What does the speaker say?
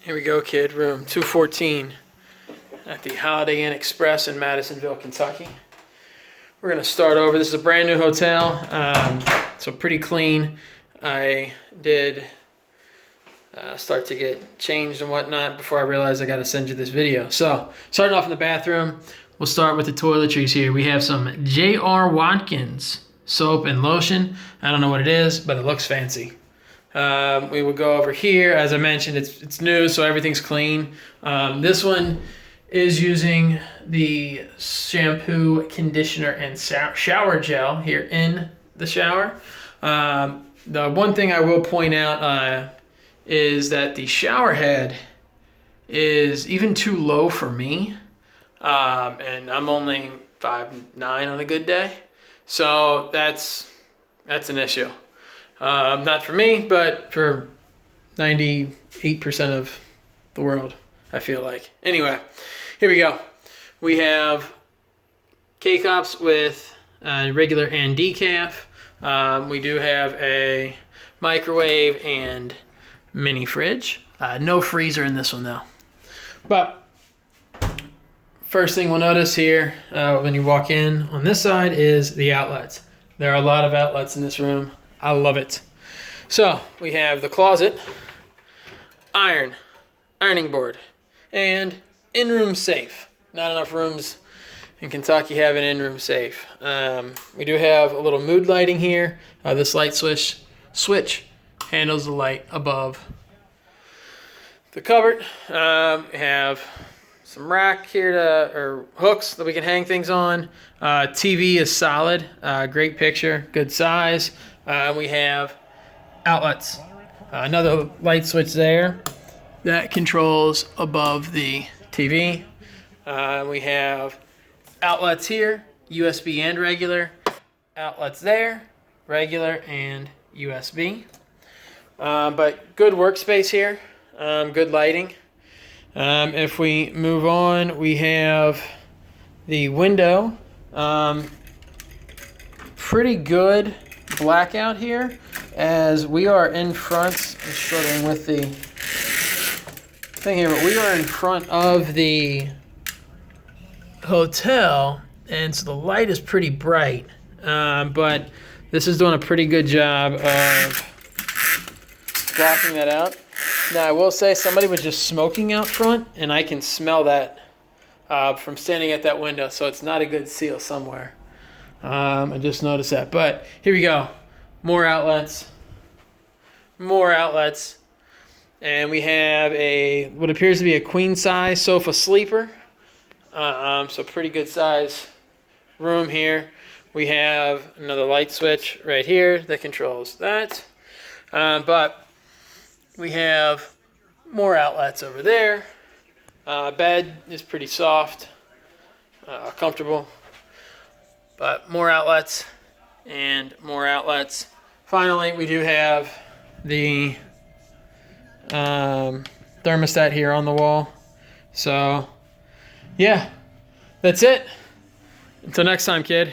Here we go, kid. Room 214 at the Holiday Inn Express in Madisonville, Kentucky. We're going to start over. This is a brand new hotel, so pretty clean. I did start to get changed and whatnot before I realized I got to send you this video. So, starting off in the bathroom, we'll start with the toiletries here. We have some J.R. Watkins soap and lotion. I don't know what it is, but it looks fancy. We will go over here. As I mentioned, it's new, so everything's clean. This one is using the shampoo, conditioner, and shower gel here in the shower. The one thing I will point out is that the shower head is even too low for me, and I'm only 5'9" on a good day, so that's an issue. Not for me, but for 98% of the world, I feel like. Anyway, here we go. We have K-Cups with regular and decaf. We do have a microwave and mini fridge. No freezer in this one, though. But first thing we'll notice here when you walk in on this side is the outlets. There are a lot of outlets in this room. I love it. So we have the closet, ironing board, and in-room safe. Not enough rooms in Kentucky have an in-room safe. We do have a little mood lighting here. This light switch handles the light above the cupboard. We have some rack here or hooks that we can hang things on. TV is solid, great picture, good size. We have outlets. Another light switch there that controls above the TV. We have outlets here, USB and regular. Outlets there, regular and USB. But good workspace here, good lighting. If we move on, we have the window. Pretty good blackout here, as we are in front. I'm struggling with the thing here, but we are in front of the hotel, and so the light is pretty bright. But this is doing a pretty good job of blocking that out. Now, I will say somebody was just smoking out front, and I can smell that from standing at that window, so it's not a good seal somewhere. I just noticed that. But here we go. More outlets. And we have what appears to be a queen-size sofa sleeper. So pretty good size room here. We have another light switch right here that controls that. But we have more outlets over there. Bed is pretty soft, comfortable. But more outlets and more outlets. Finally, we do have the thermostat here on the wall. So, yeah, that's it. Until next time, kid.